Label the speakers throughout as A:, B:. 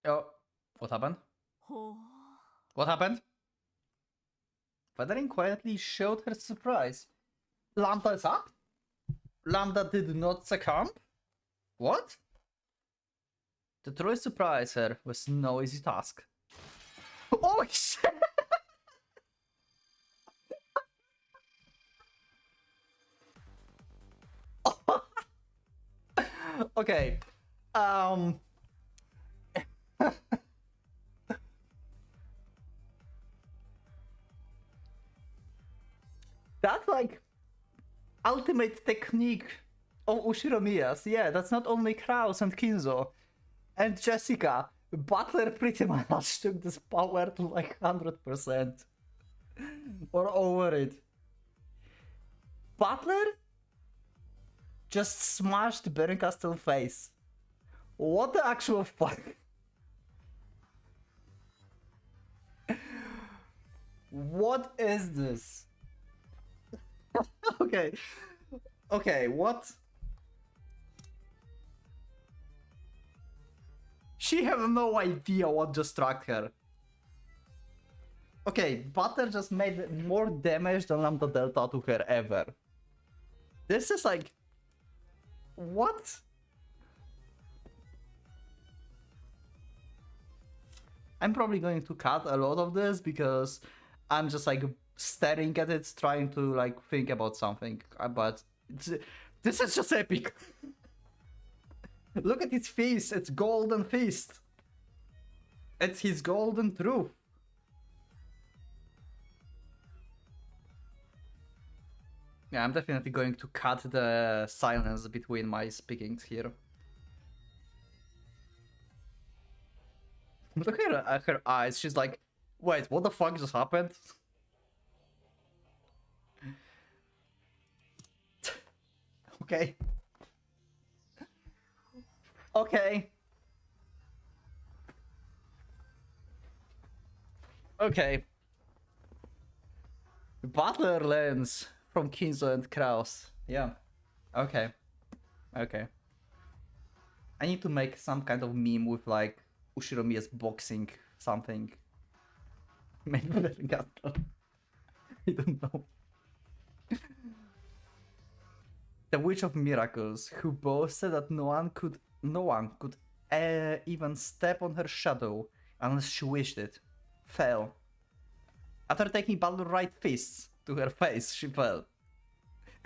A: Oh, what happened? What happened? Feathering quietly showed her surprise. Lambda is up? Lambda did not succumb? What? To truly surprise her was no easy task. Oh shit! Okay. That's like ultimate technique of Ushiromiya's. Yeah, that's not only Kraus and Kinzo and Jessica. Butler pretty much took this power to like 100% or over it. Butler just smashed Bernkastel face. What the actual fuck? What is this? Okay. Okay, what? She had no idea what just struck her. Okay, Butter just made more damage than Lambda Delta to her ever. This is like... What? I'm probably going to cut a lot of this because I'm just like staring at it, trying to like think about something. But this is just epic. Look at his face, it's golden fist. It's his golden truth. Yeah, I'm definitely going to cut the silence between my speakings here. Look at her eyes, she's like, wait, what the fuck just happened? Okay. Okay. Okay. Butler learns from Kinzo and Kraus. Yeah. Okay. Okay. I need to make some kind of meme with like Ushiromiya's boxing something. Maybe Bernkastel. I don't know. The Witch of Miracles, who boasted that no one could even step on her shadow unless she wished it, fell. After taking Butler's right fists to her face, she fell.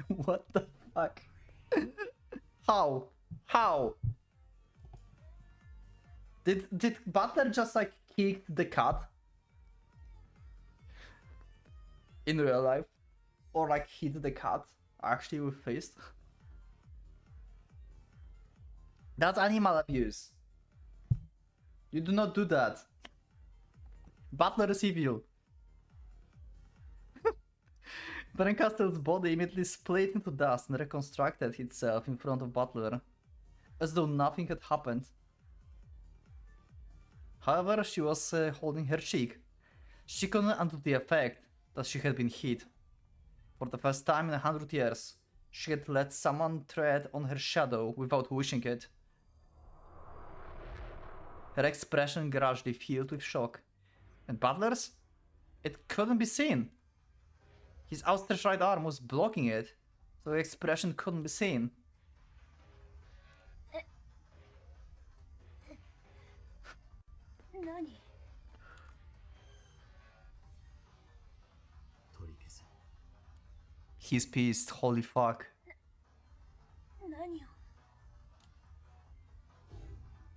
A: What the fuck? How? How? Did Butler just like kick the cat? In real life? Or like hit the cat actually with fist? That's animal abuse. You do not do that. Butler is evil. Bernkastel's body immediately split into dust and reconstructed itself in front of Butler, as though nothing had happened. However, she was holding her cheek. She couldn't undo the effect that she had been hit. For the first time in 100 years, she had let someone tread on her shadow without wishing it. Her expression gradually filled with shock. And Butler's? It couldn't be seen. His outstretched right arm was blocking it, so the expression couldn't be seen. He's pissed, holy fuck.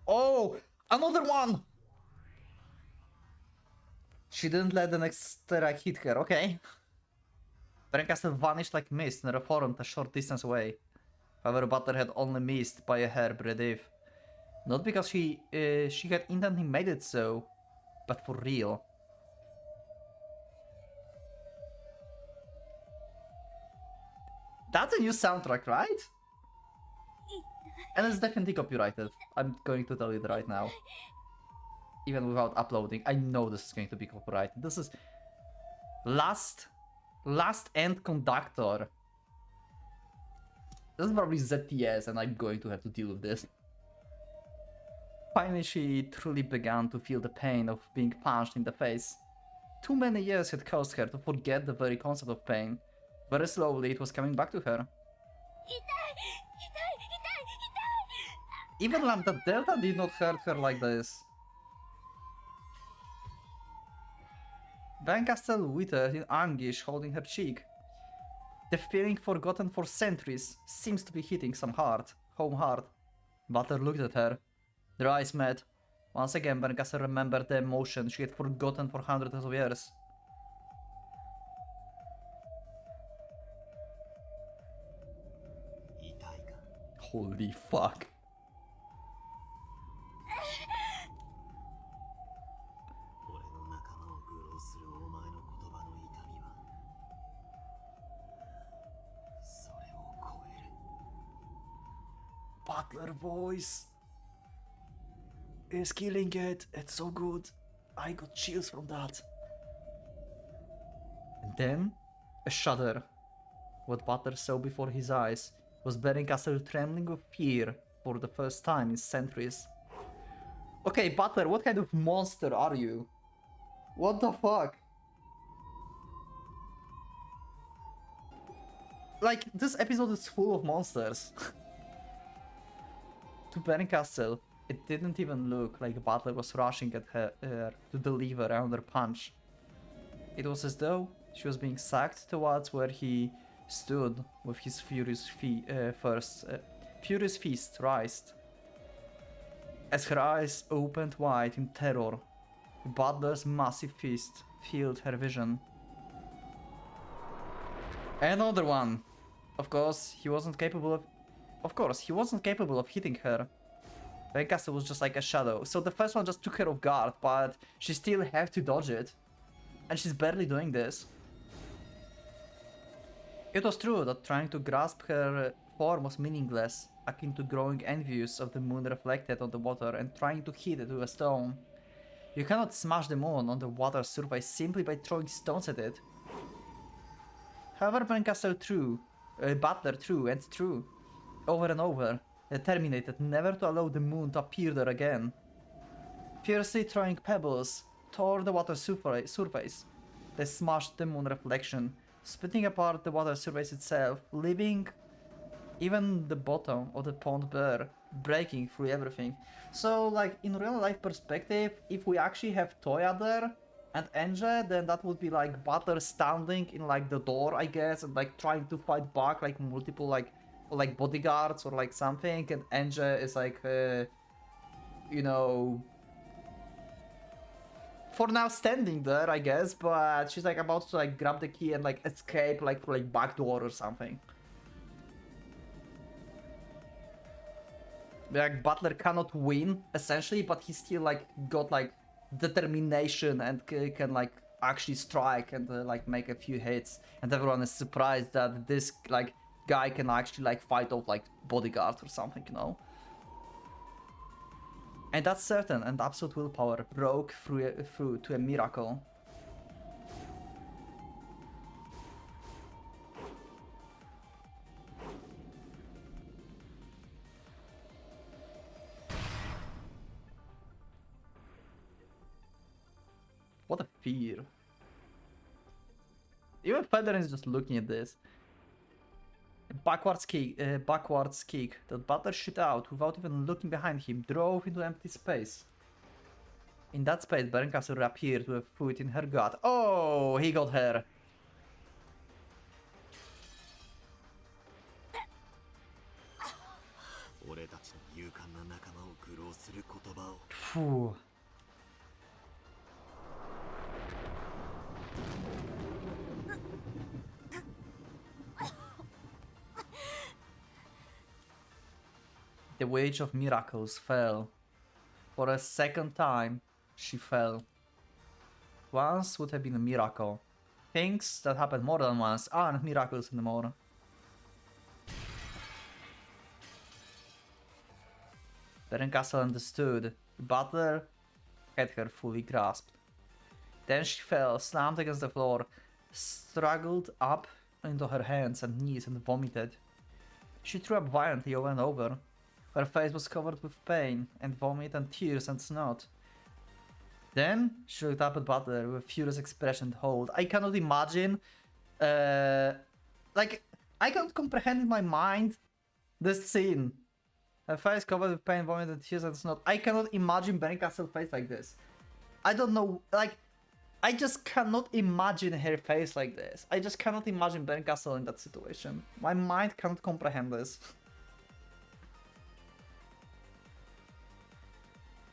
A: Oh! Another one! She didn't let the next strike hit her, okay. Bernkastel vanished like mist and reformed a short distance away. However, Butler had only missed by a hair's breadth. Not because she had instantly made it so, but for real. That's a new soundtrack, right? And it's definitely copyrighted. I'm going to tell you that right now. Even without uploading, I know this is going to be copyrighted. This is Last End Conductor. This is probably ZTS and I'm going to have to deal with this. Finally, she truly began to feel the pain of being punched in the face. Too many years had caused her to forget the very concept of pain. Very slowly, it was coming back to her. Even Lambda Delta did not hurt her like this. BERNKASTEL withered in anguish, holding her cheek. The feeling forgotten for centuries seems to be hitting home hard. Butler looked at her. Their eyes met. Once again, BERNKASTEL remembered the emotion she had forgotten for hundreds of years. Holy fuck. Butler voice is killing it. It's so good. I got chills from that. And then a shudder. What Butler saw before his eyes was BERNKASTEL trembling with fear for the first time in centuries. Okay, Butler, what kind of monster are you? What the fuck? Like, this episode is full of monsters. To BERNKASTEL, it didn't even look like Butler was rushing at her to deliver another punch. It was as though she was being sucked towards where he stood with his furious fist raised. As her eyes opened wide in terror, Butler's massive fist filled her vision. Another one! Of course, he wasn't capable of hitting her. BERNKASTEL was just like a shadow, so the first one just took her off guard, but she still had to dodge it. And she's barely doing this. It was true that trying to grasp her form was meaningless, akin to growing envious of the moon reflected on the water and trying to hit it with a stone. You cannot smash the moon on the water's surface simply by throwing stones at it. However, Butler threw, over and over, determined never to allow the moon to appear there again. Fiercely throwing pebbles toward the water surface, they smashed the moon reflection, splitting apart the water surface itself, leaving even the bottom of the pond bare, breaking through everything. So, like, in real life perspective, if we actually have Toya there and Enja, then that would be like Butler standing in like the door, I guess, and like trying to fight back like multiple like bodyguards or like something, and Enja is like you know, for now standing there, I guess, but she's like about to like grab the key and like escape like through like back door or something. Like Butler cannot win essentially, but he still like got like determination and can like actually strike and like make a few hits, and everyone is surprised that this like guy can actually like fight off like bodyguards or something, you know. And that certain and absolute willpower broke through to a miracle. What a fear. Even Federer is just looking at this. A backwards kick that Butler shot out without even looking behind him drove into empty space. In that space, BERNKASTEL reappeared with a foot in her gut. Oh, he got her. Phew. The wage of miracles fell. For a second time, she fell. Once would have been a miracle. Things that happen more than once aren't miracles anymore. BERNKASTEL understood. Butler had her fully grasped. Then she fell, slammed against the floor, struggled up into her hands and knees and vomited. She threw up violently over and over. Her face was covered with pain and vomit and tears and snot. Then she looked up at Butler with a furious expression and hold. I cannot imagine, like, I can't comprehend in my mind this scene. Her face covered with pain, vomit and tears and snot. I cannot imagine Bernkastel's face like this. I don't know, like, I just cannot imagine her face like this. I just cannot imagine Bernkastel in that situation. My mind cannot comprehend this.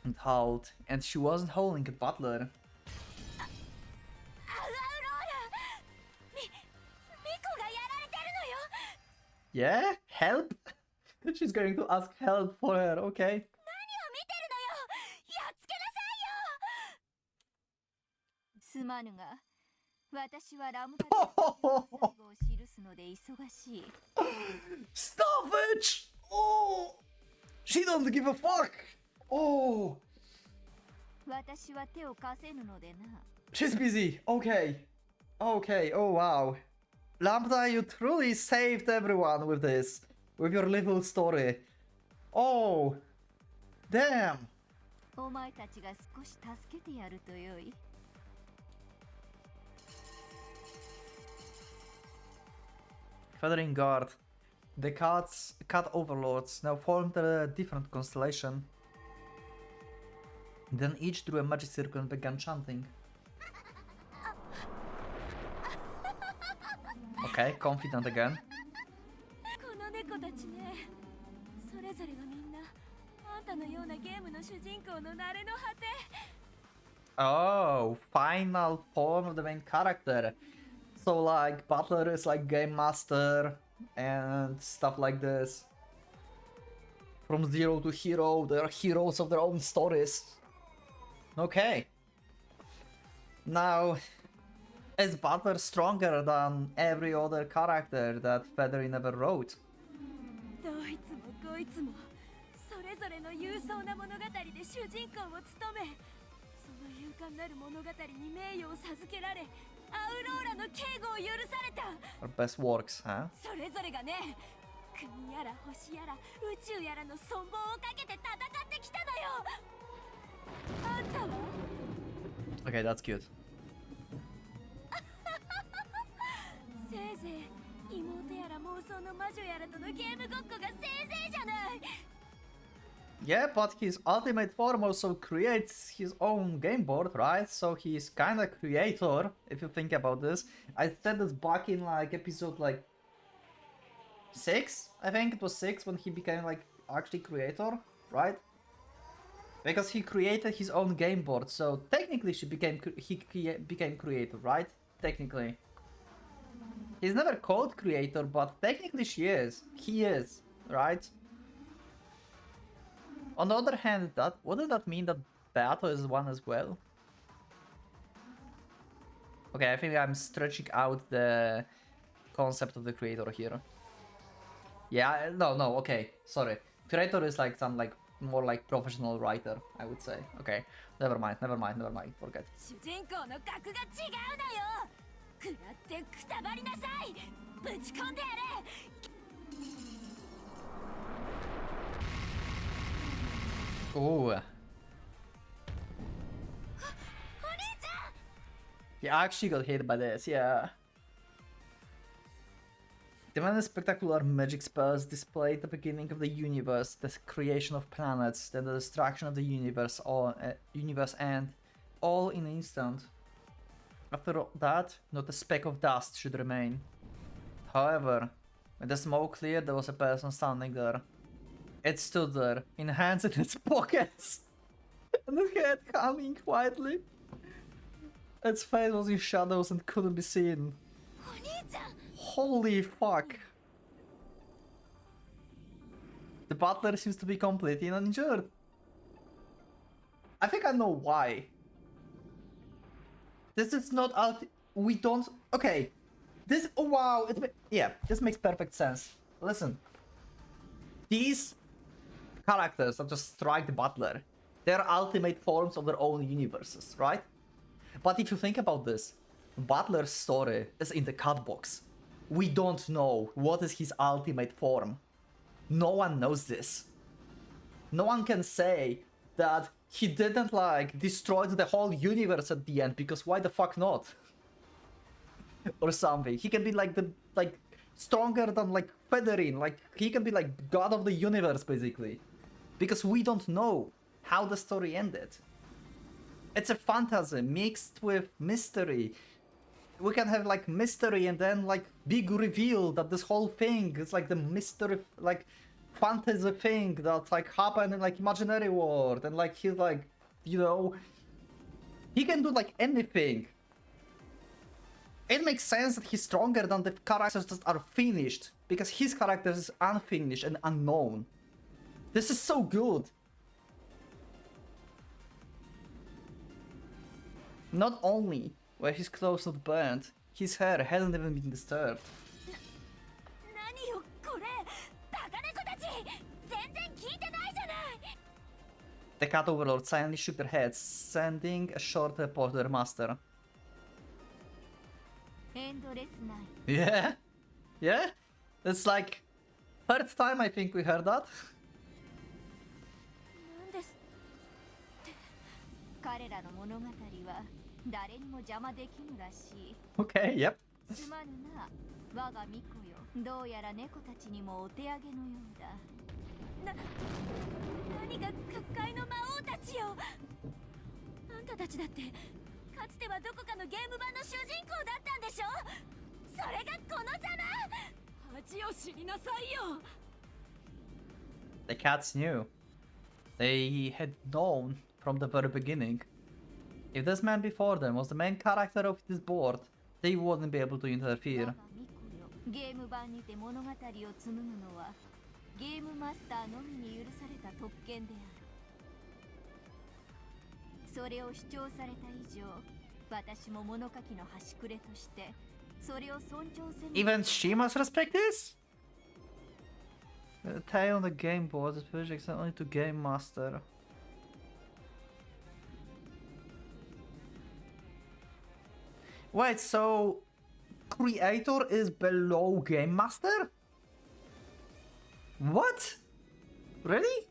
A: And howled, and she wasn't howling at Butler. Yeah? Help? She's going to ask help for her, okay? Savage! Oh! She don't give a fuck! Oh! She's busy. Okay. Okay, oh wow. Lambda, you truly saved everyone with this. With your little story. Oh! Damn! Feathering Guard. The cat overlords now formed a different constellation. Then each drew a magic circle and began chanting. Okay, confident again. Oh, final form of the main character. So like Butler is like game master and stuff like this. From zero to hero, they are heroes of their own stories. Okay. Now, is Butler stronger than every other character that Feathery never wrote? Her best works, huh? Okay, that's cute. Yeah, but his ultimate form also creates his own game board, right? So he's kinda creator, if you think about this. I said this back in like episode like 6? I think it was 6 when he became like actually creator, right? Because he created his own game board, so technically he became creator, right? Technically. He's never called creator, but technically he is, right? On the other hand, wouldn't that mean that Beato is one as well? Okay, I think I'm stretching out the concept of the creator here. Yeah, no, okay, sorry. Creator is like some like more like professional writer, I would say. Okay, never mind, forget. Ooh. Yeah, I actually got hit by this, yeah. The many spectacular magic spells displayed at the beginning of the universe, the creation of planets, then the destruction of the universe, and all in an instant. After that, not a speck of dust should remain. However, when the smoke cleared, there was a person standing there. It stood there, in hands in its pockets, and its head humming quietly. Its face was in shadows and couldn't be seen. Holy fuck. The butler seems to be completely uninjured. I think I know why. This is not we don't... Okay. This... Oh wow. Yeah, this makes perfect sense. Listen. These characters that just strike the butler, they're ultimate forms of their own universes, right? But if you think about this, Butler's story is in the cut box. We don't know what is his ultimate form. No one knows this. no one can say that he didn't like destroy the whole universe at the end, because why the fuck not? Or something. He can be like the stronger than like Federin, like he can be like god of the universe basically. Because we don't know how the story ended. It's a fantasy mixed with mystery. We can have like mystery and then like big reveal that this whole thing is like the mystery, like fantasy thing that like happened in like imaginary world, and like he's like, you know, he can do like anything. It makes sense that he's stronger than the characters that are finished, because his character is unfinished and unknown. This is so good. Not only were his clothes not burnt, his hair hasn't even been disturbed. The cat overlord silently shook their heads, sending a short report to their master. Yeah? Yeah? It's like third time I think we heard that. Okay, yep. The cats knew. They had known from the very beginning. If this man before them was the main character of this board, they wouldn't be able to interfere. Even she must respect this? The tile on the game board is projected only to Game Master. Wait, so Creator is below Game Master? What? Really?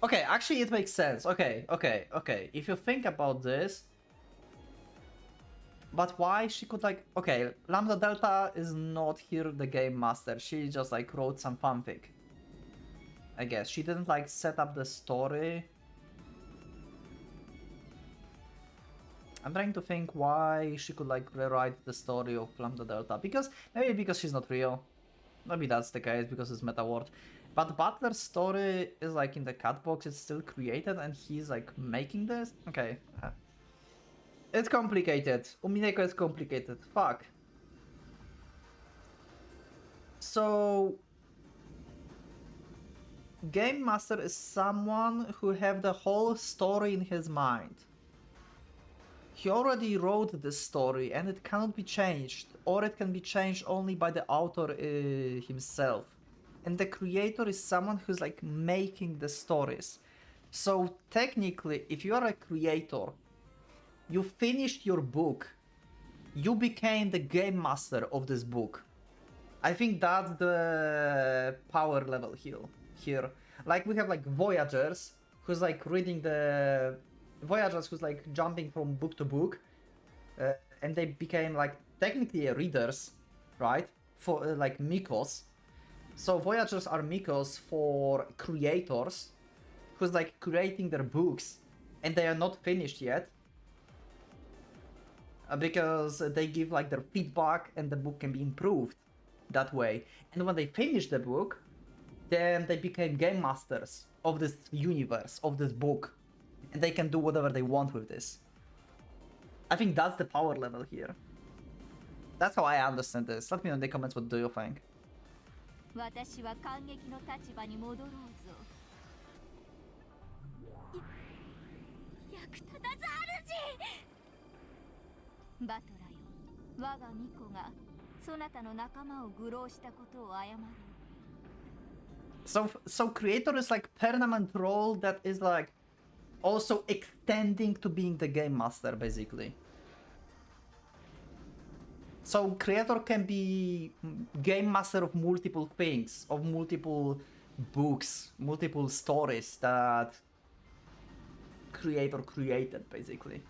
A: Okay, actually it makes sense. Okay. If you think about this, but why she could like, okay, Lambda Delta is not here the Game Master. She just like wrote some fanfic. I guess she didn't like set up the story. I'm trying to think why she could like rewrite the story of Lambda Delta. Maybe because she's not real. Maybe that's the case because it's meta world. But Butler's story is like in the cat box, it's still created and he's like making this? Okay. It's complicated. Umineko is complicated. Fuck. So Game Master is someone who have the whole story in his mind. He already wrote this story and it cannot be changed, or it can be changed only by the author himself. And the creator is someone who's like making the stories. So technically, if you are a creator, you finished your book, you became the game master of this book. I think that's the power level here. Like we have like Voyagers, who's like reading the... Voyagers who's like jumping from book to book, and they became like technically readers, right? For like Mikos. So Voyagers are Mikos for creators, who's like creating their books, and they are not finished yet. Because they give like their feedback and the book can be improved that way. And when they finish the book, then they became game masters of this universe, of this book. And they can do whatever they want with this. I think that's the power level here. That's how I understand this. Let me know in the comments what do you think. So creator is like permanent role that is like also extending to being the game master basically. So creator can be game master of multiple things, of multiple books, multiple stories that creator created, basically.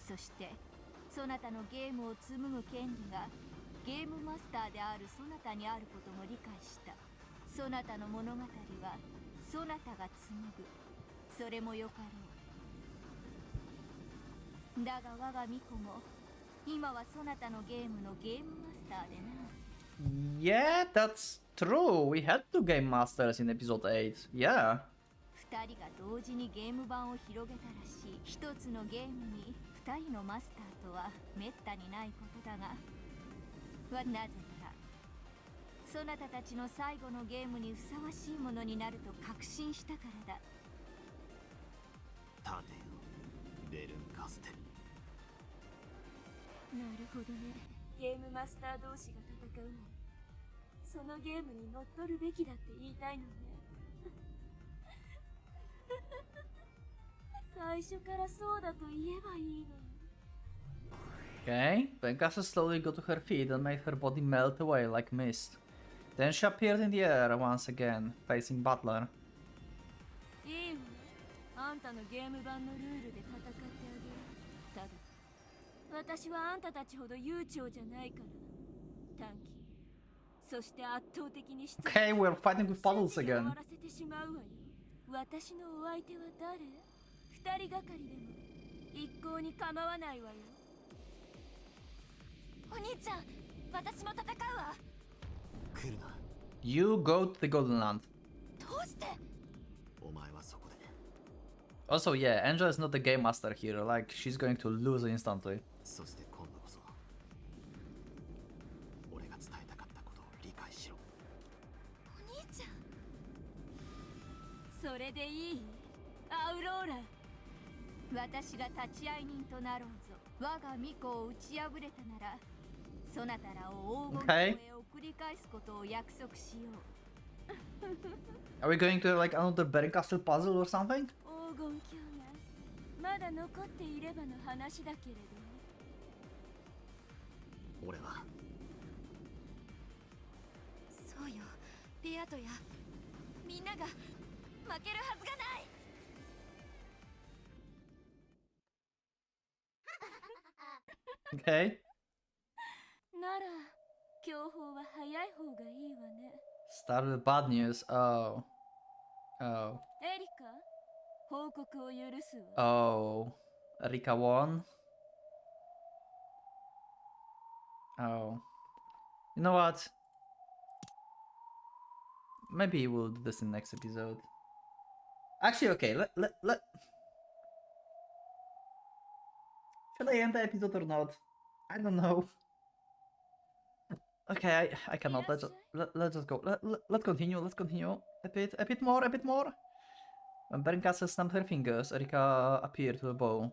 B: そしてそなたのゲームを紡ぐ権利がゲームマスターであるそなたにあることも理解した。そなたの物語はそなたが紡ぐ。それもよかろう。だが我が巫女も今はそなたのゲームのゲームマスターでな。
A: Yeah, that's true. We had two game masters in episode 8. Yeah.
B: 二人が同時にゲーム版を広げたらしい。一つのゲームに二人のマスターとはめったにないことだが、なぜならそなたたちの最後のゲームにふさわしいものになると確信したからだ。
C: 立てよ、ベルンカステル。
D: なるほどね。ゲームマスター同士が戦うの。そのゲームに乗っ取るべきだって言いたいのね。最初からそうだと言えばいいのに。
A: Okay, BERNKASTEL slowly got to her feet and made her body melt away like mist. Then she appeared in the air once again, facing BATTLER.
D: いいわ。あんたのゲーム版のルールで戦ってあげる。ただ私はあんたたちほど悠長じゃないから。短期そして圧倒的に質
A: Okay, we're fighting with puddles
D: 終
A: again.
D: わらせてしまうわよ。私のお相手は誰？二人がかりでも一向に構わないわよ。
B: お兄ちゃん、私も戦うわ。
C: 来るな。
A: You go to the Golden Land.
B: どうして？
C: お前はそこで。
A: Also, yeah, Angela is not the game master here. Like, she's going to lose instantly.
C: そして今度こそ俺が伝えたかったことを理解しろ。
B: お兄ちゃん。
D: それでいい？アウローラ。
B: 私が立ち会い人となろうぞ。我が巫女を打ち破れたなら、そなたらを黄金の声を繰り返すことを約束しよう。
A: Are we going to like another BERNKASTEL puzzle or something?
D: 黄金鏡がまだ残っていればの話だけれど。
C: 俺は
B: そうよ、ベアトやみんなが負けるはずがない。
A: Okay.
D: なら強砲は早い方がいいわね。
A: Start with bad news. Oh. Oh.
D: エリカ、報告を許すわ。
A: Oh. Rika won. Oh. You know what? Maybe we'll do this in next episode. Actually, okay, let should I end the episode or not? I don't know. Okay, I cannot. Let's just go. Let's continue. Let's continue. A bit more. When BERNKASTEL snapped her fingers, Erika appeared with a bow.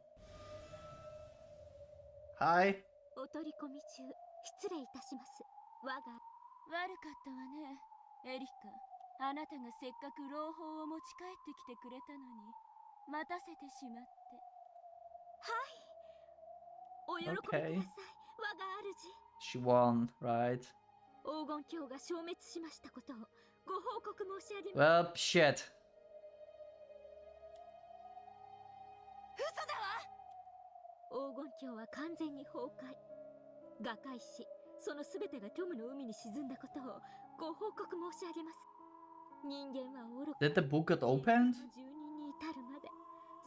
A: Hi.
D: お取り込み中、失礼いたします。我が悪かったわね、エリカ。あなたがせっかく朗報を持ち帰ってきてくれたのに待たせてしまって。はい、お喜びください、我が主。
A: She won, right?
D: 黄金鏡が消滅しましたことをご報告申し上げます。
A: Well, shit.
B: 嘘だわ。
D: 黄金鏡は完全に崩壊。瓦解し、そのすべてが虚無の海に沈んだことをご報告申し上げます。人間は愚か。
A: Did the book get opened?
D: 住人に至るまで、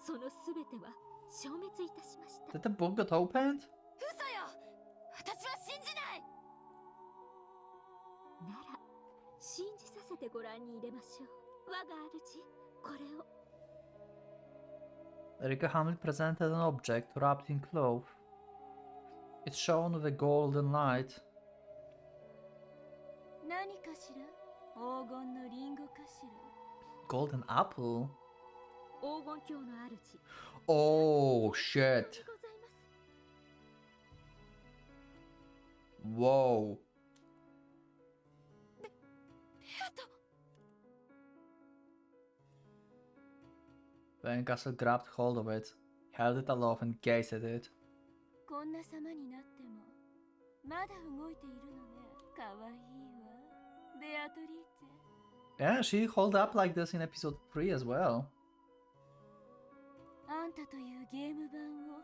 D: そのすべては消滅いたしました。
A: Did the book get opened?
B: 嘘よ。私は信じない。
D: なら信じさせてご覧に入れましょう。我が主、これを。
A: Erika humbly presented an object wrapped in cloth. It shone with a golden light.
D: 何かしら？黄金のリンゴかしら？
A: Golden apple?
D: 黄金鏡の主。
A: Oh, shit.
D: ございます。
A: Whoa.
B: ベアト。
A: BERNKASTEL grabbed hold of it, held it aloft and gazed at it.
D: こんな様になってもまだ動いているのね。かわいいわ。ベアトリーチェ。
A: Yeah, she hold up like this in episode 3 as well.
D: あんたというゲーム版を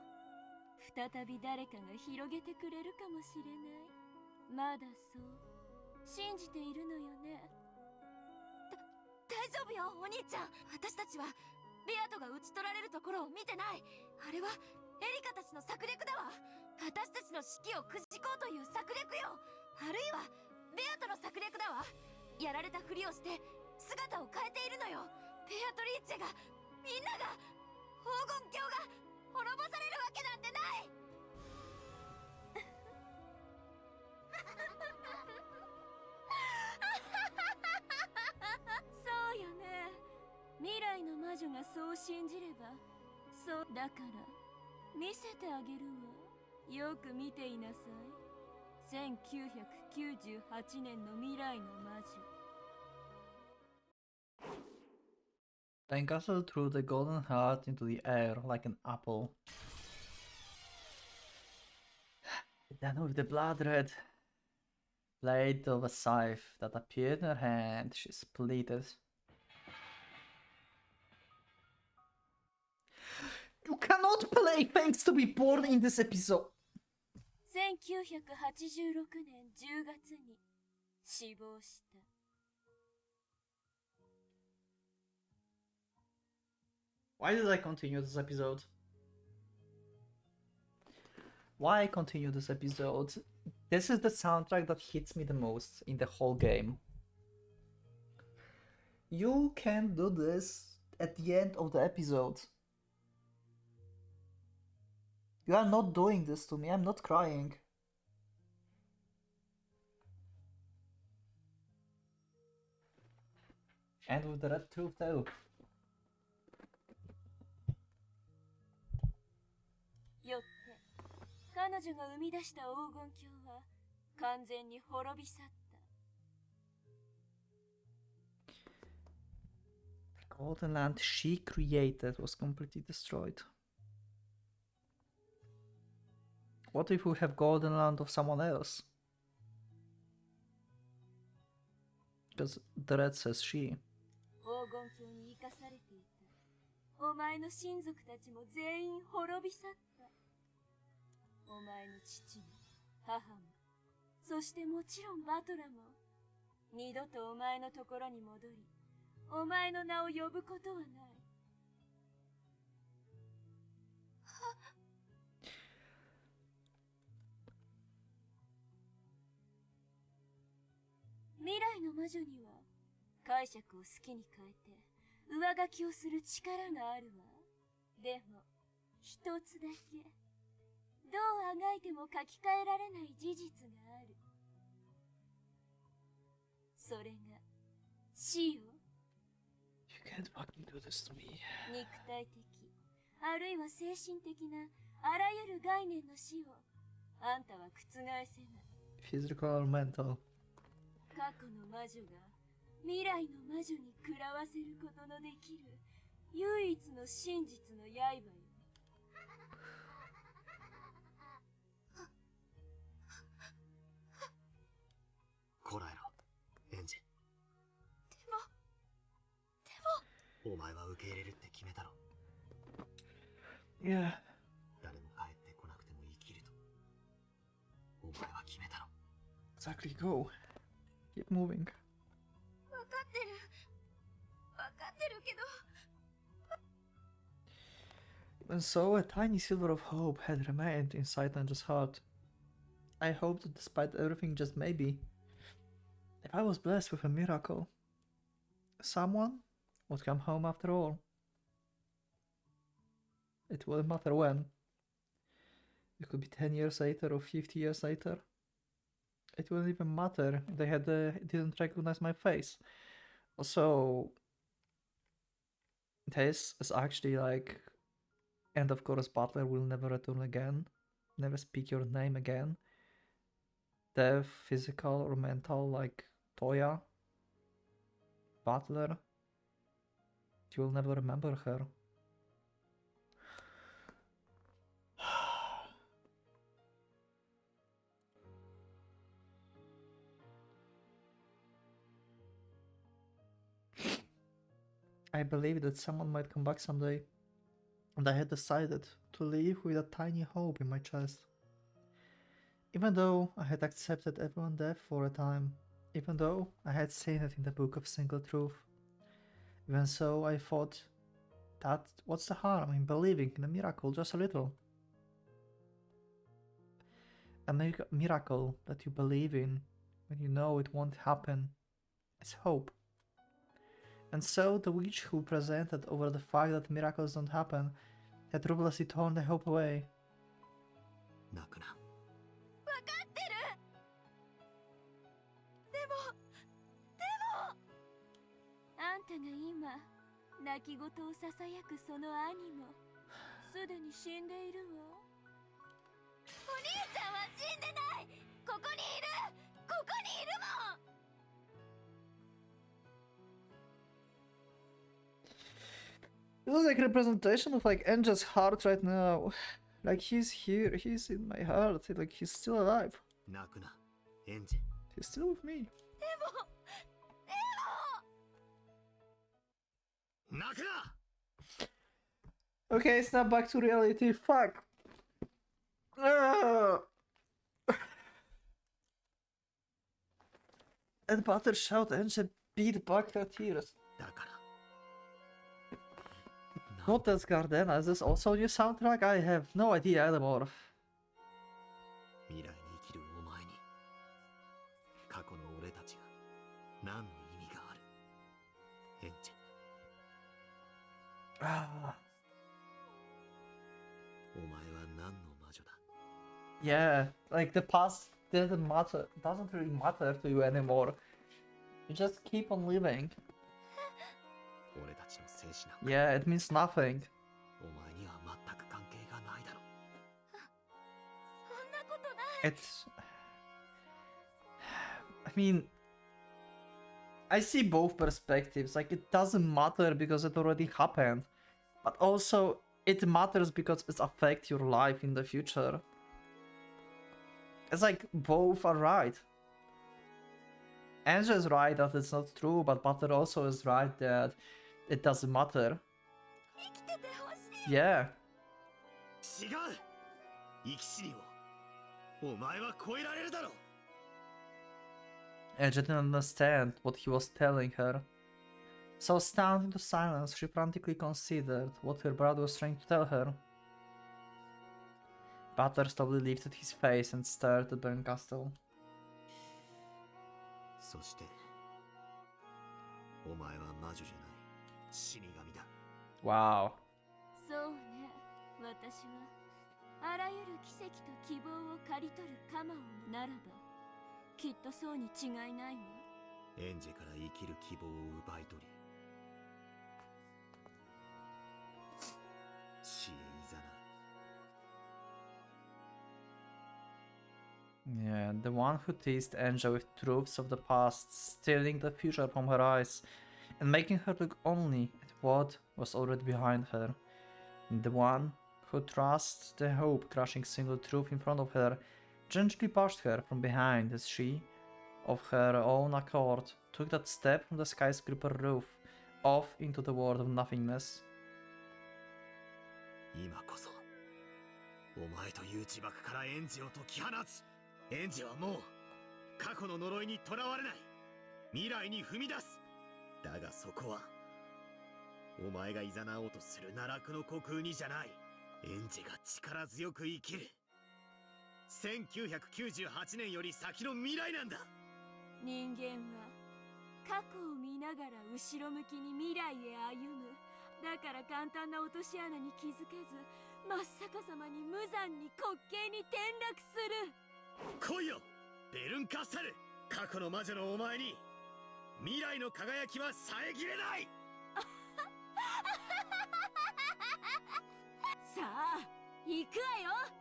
D: 再び誰かが広げてくれるかもしれない。まだそう信じているのよね。
E: 大丈夫よお兄ちゃん。私たちはベアトが討ち取られるところを見てない。あれはエリカたちの策略だわ。私たちの士気をくじこうという策略よ。あるいはベアトの策略だわ。やられたふりをして姿を変えているのよ。ベアトリーチェが、みんなが、黄金鏡が滅ぼされるわけなんてない。
D: そうよね。未来の魔女がそう信じれば、そうだから見せてあげるわ。よく見ていなさい。1998年の未来の魔女。
A: BERNKASTEL threw the golden heart into the air like an apple. Then with the blood red blade of a scythe that appeared in her hand, she split it. You cannot play thanks to be born in this episode!
D: 1986年10月に死亡した。
A: Why did I continue this episode? Why continue this episode? This is the soundtrack that hits me the most in the whole game. You can do this at the end of the episode. You are not doing this to me, I'm not crying. And with the red truth too.
D: よって彼女が生み出した黄金鏡は完全に滅び去った。
A: The golden land she created was completely destroyed. What if we have golden land of someone else? Because the red says she.
D: 黄金鏡に生かされていたお前の親族たちも全員滅び去った。お前の父も母も、そしてもちろんバトラも二度とお前のところに戻り、お前の名を呼ぶことはない。未来の魔女には解釈を好きに変えて上書きをする力があるわ。でも一つだけどうあがいても書き換えられない事実がある。それが死よ。
A: You can't fucking do this to me.
D: 肉体的あるいは精神的なあらゆる概念の死をあんたは覆せない。
A: Physical or mental.
D: 過去の魔女が未来の魔女に食らわせることのできる唯一の真実の刃よ。
C: こらえろ、エンジ。でもお前は受け入れるって決めたろ。
A: Yeah.
C: 誰も帰ってこなくても生きるとお前は決めたろ。
A: Exactly, go. Keep moving.
E: 分かってる。分かってるけど。
A: Even so, a tiny silver of hope had remained inside Andrew's heart. I hoped that despite everything, just maybe, if I was blessed with a miracle, someone would come home after all. It wouldn't matter when. It could be 10 years later or 50 years later. It wouldn't even matter if they didn't recognize my face. Also, this is actually like, and of course Butler will never return again, never speak your name again. Death, physical or mental, like Toya, Butler, you will never remember her. I believed that someone might come back someday, and I had decided to live with a tiny hope in my chest. Even though I had accepted everyone's death for a time, even though I had seen it in the book of single truth, even so I thought that what's the harm in believing in a miracle just a little? A miracle that you believe in when you know it won't happen is hope. And so the witch who presented over the fact that miracles don't happen had ruthlessly torn the hope away.
C: 泣くな。
E: 分かってる。でも
D: あんたが今泣き言をささやくその兄もすでに死んでいるわ。
E: お兄ちゃんは死んでない。ここにいる。ここにいるもん。
A: This is like representation of like Angel's heart right now. Like he's here, he's in my heart, like he's still alive.
C: 泣くな、エンジェ。
A: He's still with me.
C: 泣くな。
A: Okay, snap back to reality. Fuck. And Butter shout Angel beat back her tears.
C: だから。
A: What does Gardena? Is this also a new soundtrack? I have no idea anymore.
C: 未来に生きるお前に過去の俺たちが何の意味がある。エンジェ。
A: Ah.
C: お前は何の魔女だ。
A: Yeah, like the past doesn't really matter to you anymore. You just keep on living.
C: 俺たちの生死なんか
A: Yeah, it means nothing.
C: お前には全く関係がないだろ。
E: そんなことない。
A: It's... I mean... I see both perspectives. Like, it doesn't matter because it already happened. But also, it matters because it affects your life in the future. It's like, both are right. Angel is right that it's not true, but Butter also is right that it doesn't matter.
E: 生きててほしい。
A: Yeah.
C: 違う。生き死にをお前は超えられるだろう。
A: Angel didn't understand what he was telling her. So stunned into silence, she frantically considered what her brother was trying to tell her. Butter slowly lifted his face and stared at Bernkastel.
C: そしてお前は魔女じゃない死神だ。
A: Wow.
D: そうね、私はあらゆる奇跡と希望を刈り取るカマオならばきっとそうに違いないわ。
C: エンジェから生きる希望を奪い取り死へいざなう。
A: Yeah, the one who teased Angel with truths of the past, stealing the future from her eyes, and making her look only at what was already behind her. And the one who thrust the hope-crushing single truth in front of her, gently pushed her from behind as she, of her own accord, took that step from the skyscraper roof, off into the world of nothingness.
C: 今こそお前という呪縛からエンジェを解き放つ。エンジェはもう過去の呪いにとらわれない。未来に踏み出す。だがそこはお前が誘おうとする奈落の虚空にじゃない。エンジェが力強く生きる1998年より先の未来なんだ。
D: 人間は過去を見ながら後ろ向きに未来へ歩む。だから簡単な落とし穴に気づけず真っ逆さまに無残に滑稽に転落する。
C: 来いよベルンカステル。過去の魔女のお前に未来の輝きは遮れない。
D: さあ行くわよ。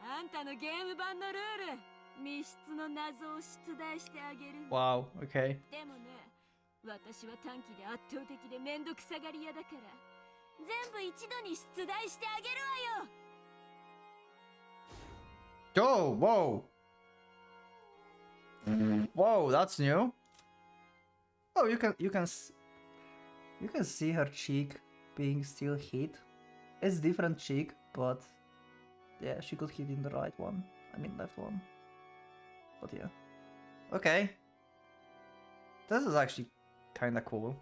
D: あんたのゲーム版のルール密室の謎を出題してあげる。
A: Wow, okay.
D: でもね、私は短期で圧倒的でめんどくさがり屋だから全部一度に出題してあげるわよ。
A: Go! Whoa! Whoa, that's new. Oh, you can You can see her cheek being still hit. It's different cheek, but yeah, she could hit in the right one. I mean left one. But yeah. Okay. This is actually kinda cool.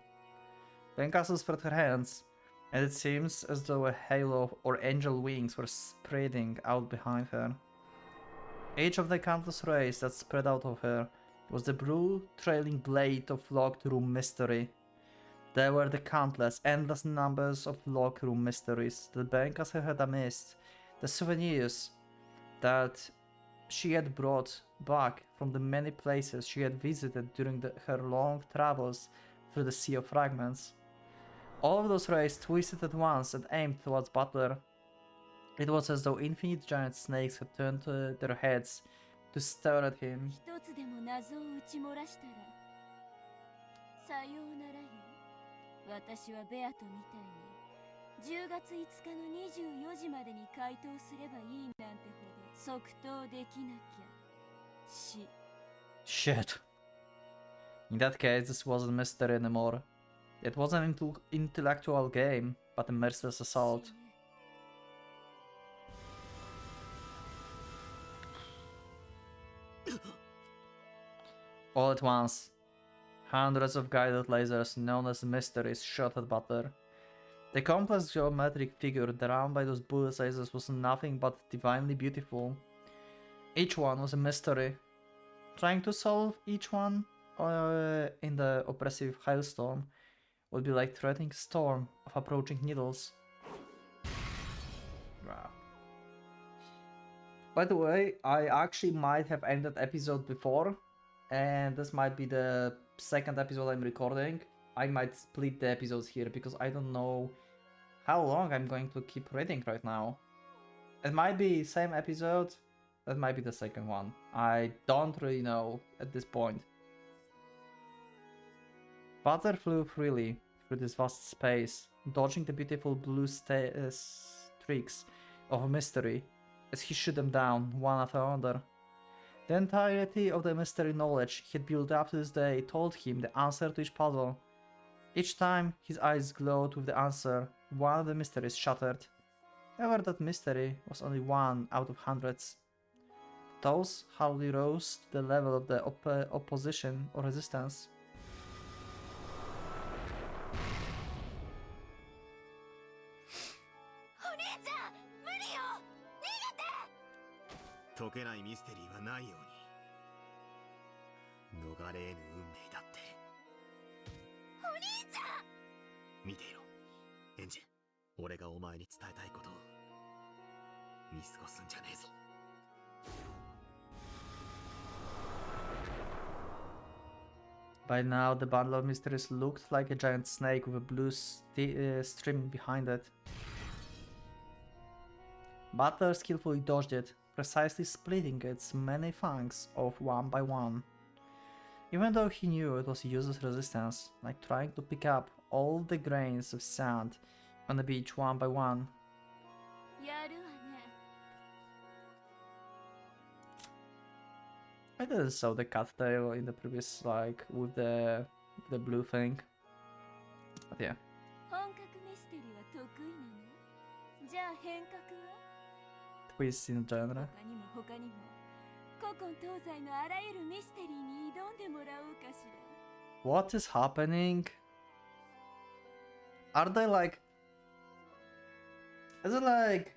A: Benkastel spread her hands, and it seems as though a halo or angel wings were spreading out behind her. Each of the countless rays that spread out of her was the blue trailing blade of locked room mystery. There were the countless, endless numbers of locked room mysteries that Benkastel had missed, the souvenirs that she had brought back from the many places she had visited during her long travels through the Sea of Fragments. All of those rays twisted at once and aimed towards Butler. It was as though infinite giant snakes had turned their heads to stare at him.
D: 一つでも謎を打ち漏らしたらさようならよ。私はベアとみたいに10月5日の24時までに回答すればいいなんてほど即答できなきゃ。
A: Shit. In that case, this wasn't mystery anymore. It wasn't an intellectual game, but a merciless assault. All at once, hundreds of guided lasers known as mysteries shot at Butler. The complex geometric figure drawn by those bullet lasers was nothing but divinely beautiful. Each one was a mystery. Trying to solve each one in the oppressive hailstorm would be like threading a storm of approaching needles. Wow. By the way, I actually might have ended episode before, and this might be the second episode I'm recording. I might split the episodes here because I don't know how long I'm going to keep reading right now. It might be same episode, that might be the second one. I don't really know at this point. Butler flew freely through this vast space, dodging the beautiful blue streaks of mystery as he shot them down one after another. The entirety of the mystery knowledge he had built up to this day told him the answer to each puzzle. Each time his eyes glowed with the answer, one of the mysteries shattered. However, that mystery was only one out of hundreds. Those hardly rose to the level of the opposition or resistance.
C: 解けないミステリーはないように逃れ得ぬ運命だって。お兄ちゃん、見ていろエンジェ。俺がお前に伝えたいことを見過ごすんじゃねえぞ。
A: By now, the bundle of mysteries looked like a giant snake with a blue stream behind it. Butler skillfully dodged it, precisely splitting its many fangs off one by one. Even though he knew it was useless resistance, like trying to pick up all the grains of sand on the beach one by one.
D: やるわね。
A: I didn't saw the cat tail in the previous, like, with the blue thing. But yeah.
D: 本格ミステリーは得意なの？じゃあ変革は？
A: Twist in genre.
D: 他にも古今東西のあらゆるミステリーに挑んでもらおうかしら。
A: What is happening? Are they like... Is it like...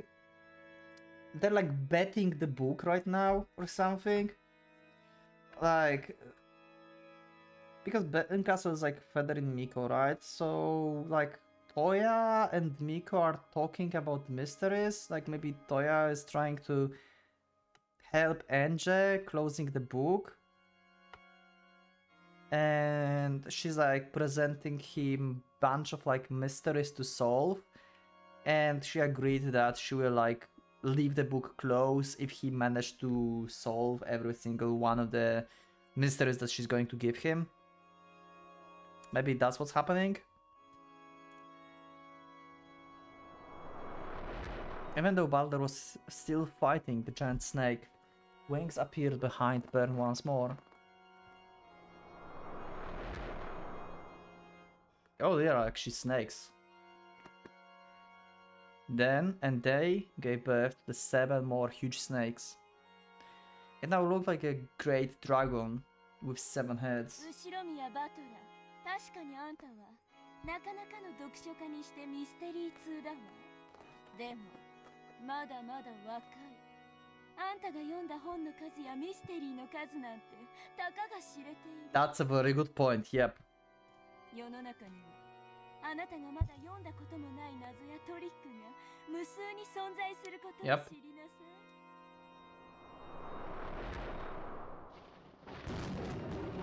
A: They're like betting the book right now or something? Like... Because BERNKASTEL is like feathering Miko, right? So like Toya and Miko are talking about mysteries. Like maybe Toya is trying to help Enge closing the book. And she's like presenting him bunch of like mysteries to solve. And she agreed that she will like leave the book closed if he managed to solve every single one of the mysteries that she's going to give him. Maybe that's what's happening. Even though Balder was still fighting the giant snake, wings appeared behind Bern once more. Oh, they are actually snakes. Then, and they gave birth to the 7 more huge snakes. It now looked like a great dragon with 7 heads.
D: 後ろ宮バトラー、確かにあんたはなかなかの読書家にしてミステリー通だわ。でもまだまだ若い。あんたが読んだ本の数やミステリーの数なんてたかが知れている。
A: That's a very good point, yep.
D: 世の中にはあなたがまだ読んだこともない謎やトリックが無数に存在することを
A: Yep.
D: 知りなさい。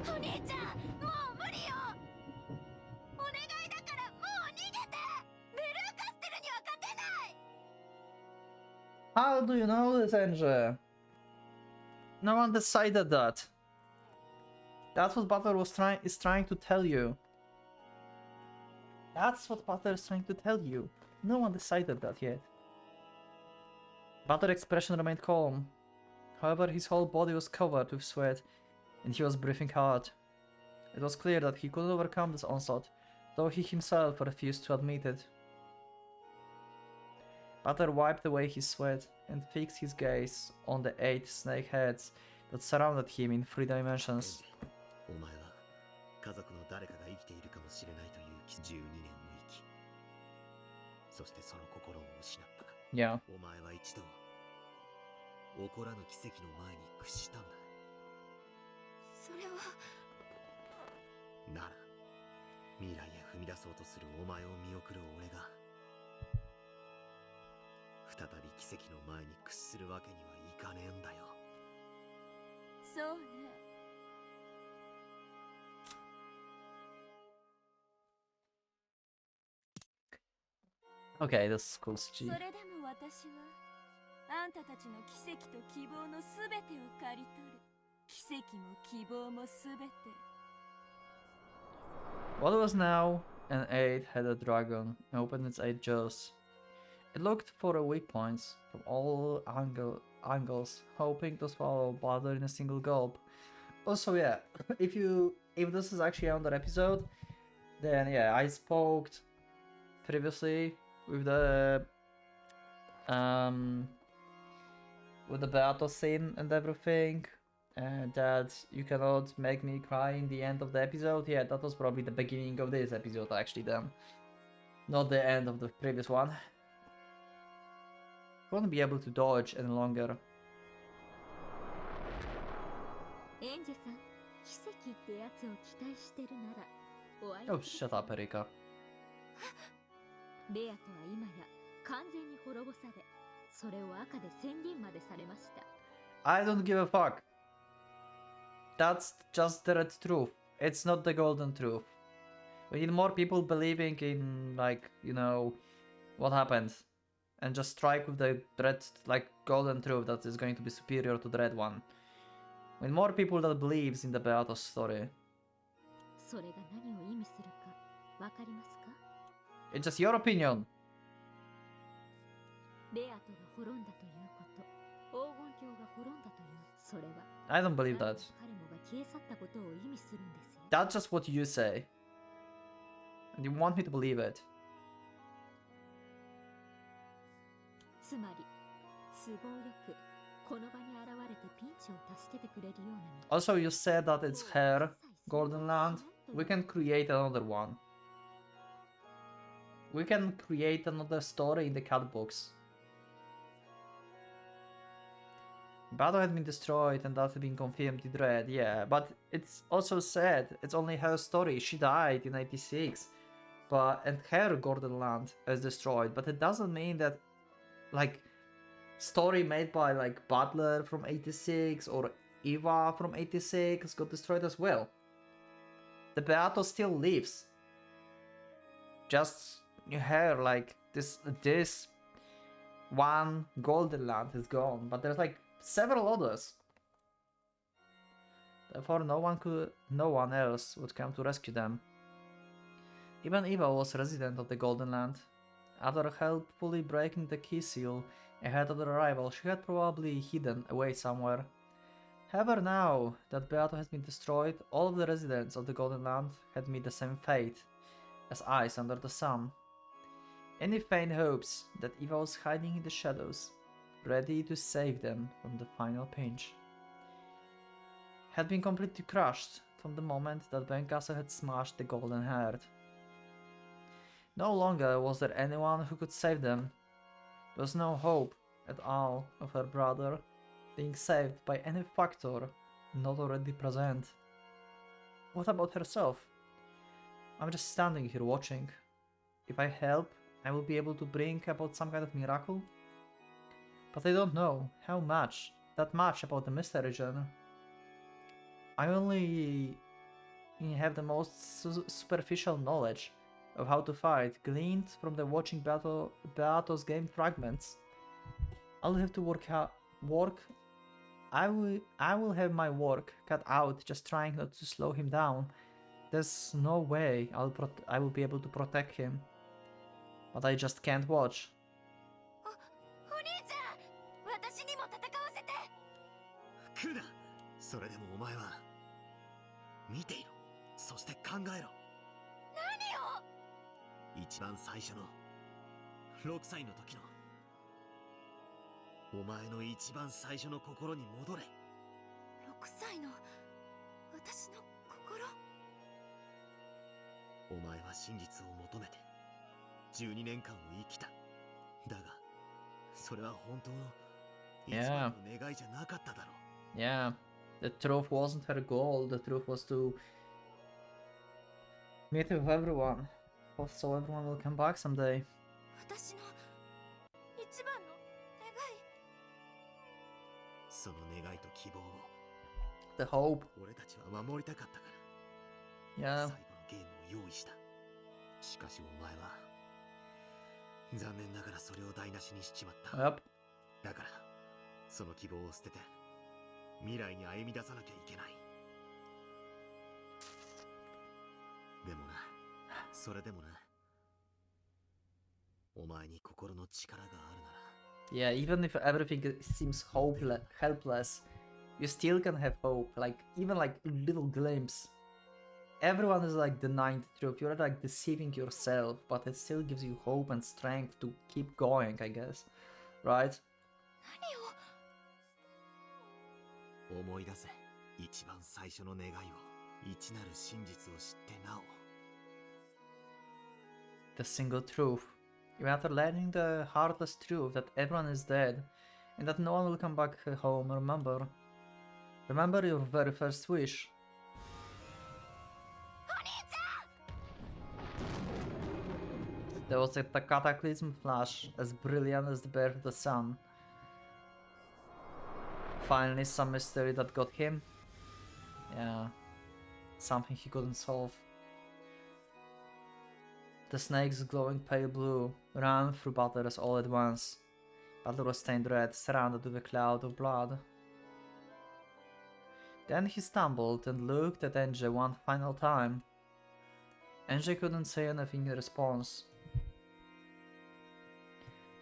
E: お兄ちゃん、もう無理よ。お願いだからもう逃げて。ベルンカステルには勝てない。
A: How do you know this, Angel? No one decided that. That's what Butler is trying to tell you. That's what Butler is trying to tell you. No one decided that yet. Butler's expression remained calm. However, his whole body was covered with sweat, and he was breathing hard. It was clear that he couldn't overcome this onslaught, though he himself refused to admit it. Butler wiped away his sweat and fixed his gaze on the 8 snake heads that surrounded him in 3 dimensions.
C: お前は家族の誰かが生きているかもしれないという12年を生き、そしてその心を失った。
A: Yeah.
C: お前は一度起こらぬ奇跡の前に屈したんだ。
E: それは
C: なら未来へ踏み出そうとするお前を見送る俺が再び奇跡の前に屈するわけにはいかねえんだよ。
D: そうね。
A: Okay, this is cool
D: そ
A: CG.
D: れでも私はあんたたちの奇跡と希望のすべてを刈り取る。奇跡も希望もすべて。
A: What was now an 8-headed dragon opened its 8 jaws. It looked for weak points from all angles, hoping to swallow Butler in a single gulp. Also, yeah, if this is actually another episode, then yeah, I spoke previously with the battle scene and everything, and that you cannot make me cry in the end of the episode. Yeah, that was probably the beginning of this episode actually then, not the end of the previous one. Won't be able to dodge any longer.
F: エンジェさん、奇跡ってやつを期待してるならお会い
A: Oh, shut up, Erika.
F: ベアとは今や完全に滅ぼされ、それを赤で宣言までされました。
A: I don't give a fuck. That's just the red truth. It's not the golden truth. We need more people believing in, like, you know, what happened. And just strike with the red, like, golden truth that is going to be superior to the red one. We need more people that believes in the Beato story.
F: それが何を意味するかわかりますか？
A: It's just your opinion.
F: ベアトが滅んだということ、黄金鏡が滅んだという、それは
A: I don't believe that.
F: 彼もが消え去ったことを意味するんですよ。
A: That's just what you say. And you want me to believe it.
F: つまり都合よくこの場に現れてピンチを助けてくれるような道。
A: Also, you said that it's her, Golden Land. We can create another one. We can create another story in the cat books. Battle had been destroyed and that had been confirmed in Red, yeah, but it's also said it's only her story. She died in 86, and her Golden Land is destroyed, but it doesn't mean that, like, story made by, like, Butler from 86 or Eva from 86 got destroyed as well. The Beato still lives. Just her, like, this one Golden Land is gone, but there's, like, several others. Therefore, no one else would come to rescue them. Even Eva was resident of the Golden Land. After helpfully breaking the key seal ahead of their arrival, she had probably hidden away somewhere. However, now that Beato has been destroyed, all of the residents of the Golden Land had met the same fate. as ice under the sun. Any faint hopes that Eva was hiding in the shadows, ready to save them from the final pinch, had been completely crushed from the moment that BERNKASTEL had smashed the golden heart. No longer was there anyone who could save them. There was no hope at all of her brother being saved by any factor not already present. What about herself? I'm just standing here watching. If I help, I will be able to bring about some kind of miracle? But I don't know how much, that much about the mystery genre. I only have the most superficial knowledge of how to fight, gleaned from the watching Beato's game fragments. I'll have to I will have my work cut out just trying not to slow him down. There's no way I will be able to protect him. But I just can't watch.
E: お兄ちゃん、私にも戦わせて。
C: 来るな。それでもお前は見ていろ。そして考えろ。
E: 何を？
C: 一番最初の6歳の時のお前の一番最初の心に戻れ。
E: 6歳の私の心。
C: お前は真実を求めて12年間を生きた。だがそれは本当の一番の願いじゃなかっただろう。
A: Yeah, the truth wasn't her goal. The truth was to meet with everyone, so everyone will come back someday.
E: 私の一番の願い。
C: その願いと希望を
A: The hope.
C: 俺たちは守りたかったから
A: Yeah.
C: 最後のゲームを用意した。しかしお前は残念ながらそれを台無しにしちまった。
A: Yep.
C: だからその希望を捨てて未来に歩み出さなきゃいけない。でもな、それでもな、お前に心の力があるなら。
A: Yeah, even if everything seems helpless, you still can have hope. Like even like a little glimpse. Everyone is like denying the truth. You're like deceiving yourself, but it still gives you hope and strength to keep going, I guess. Right?
C: 何を？思い出せ。一番最初の願いを、一なる真実を知ってなお。
A: The single truth. Even after learning the heartless truth that everyone is dead and that no one will come back home, remember your very first wish. There was a cataclysm flash as brilliant as the birth of the sun. Finally, some mystery that got him. Yeah, something he couldn't solve. The snakes, glowing pale blue, ran through Butler's all at once. Butler was stained red, surrounded with a cloud of blood. Then he stumbled and looked at Angie one final time. Angie couldn't say anything in response.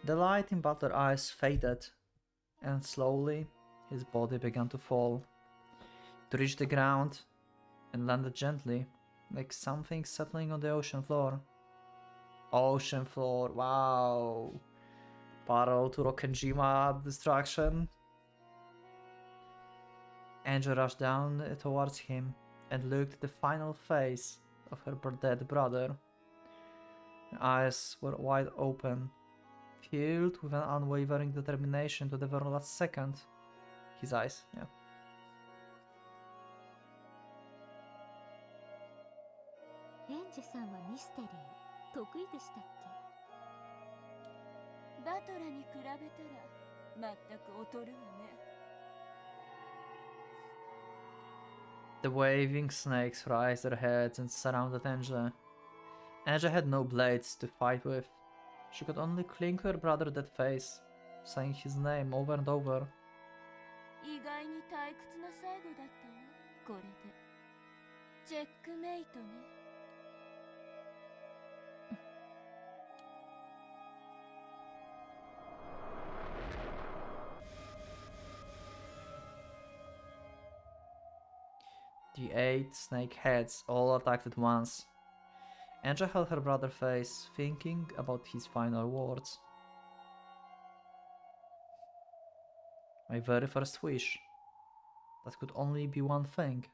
A: The light in Butler's eyes faded, and slowly his body began to fall. It reached the ground and landed gently, like something settling on the ocean floor. Ocean floor, wow! Parallel to Rokkenjima destruction. Angel rushed down towards him and looked at the final face of her dead brother. Her eyes were wide open, filled with an unwavering determination to the very last second. His eyes, yeah.
F: エンジェさんはミステリー得意でしたっけ？
D: バトラに比べたら全く劣るわね。
A: The waving snakes raised their heads and surrounded Angela. Angela had no blades to fight with. She could only cling to her brother's dead face, saying his name over and over.
D: 意外に退屈な最後だったわ。これでチェックメイトね。
A: The 8 snake heads all attacked at once. Angel held her brother's face, thinking about his final words. My very first wish. That could only be one thing.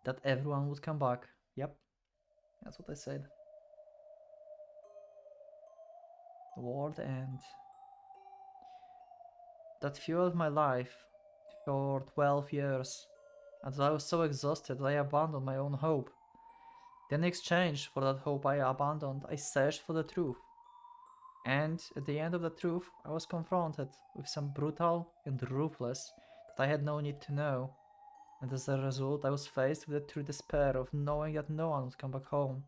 A: That everyone would come back. Yep, that's what I said. The world end. That fueled my life for 12 years. And I was so exhausted that I abandoned my own hope. Then in exchange for that hope I abandoned, I searched for the truth. And at the end of the truth, I was confronted with some brutal and ruthless that I had no need to know. And as a result, I was faced with the true despair of knowing that no one would come back home.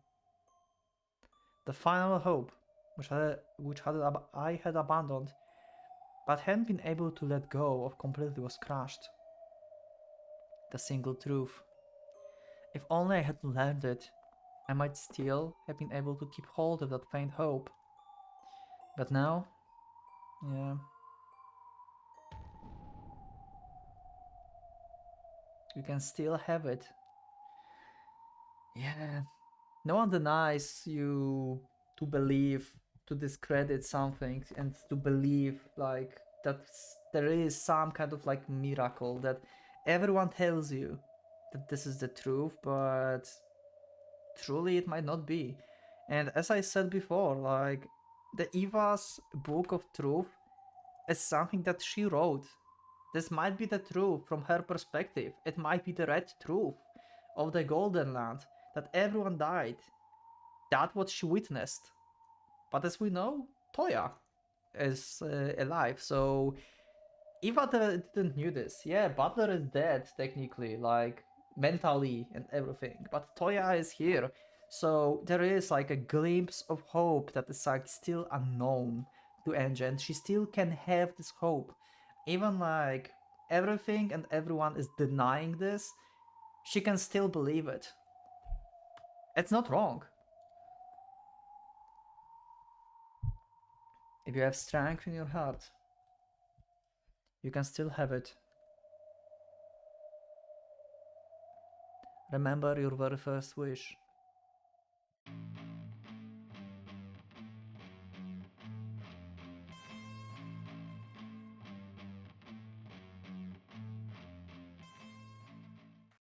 A: The final hope, which I had abandoned, but hadn't been able to let go of completely, was crushed. The single truth. If only I had learned it, I might still have been able to keep hold of that faint hope. But now, yeah. You can still have it. Yeah. No one denies you to believe, to discredit something, and to believe like that there is some kind of like miracle that everyone tells you that this is the truth, but truly it might not be. And as I said before, like the Eva's book of truth is something that she wrote. This might be the truth from her perspective. It might be the red truth of the Golden Land, that everyone died. That's what she witnessed. But as we know, Toya is alive, so Eva didn't knew this. Yeah, Butler is dead, technically, like, mentally and everything, but Toya is here. So there is like a glimpse of hope that is like still unknown to Angie, and she still can have this hope. Even like everything and everyone is denying this, she can still believe it. It's not wrong. If you have strength in your heart, you can still have it. Remember your very first wish.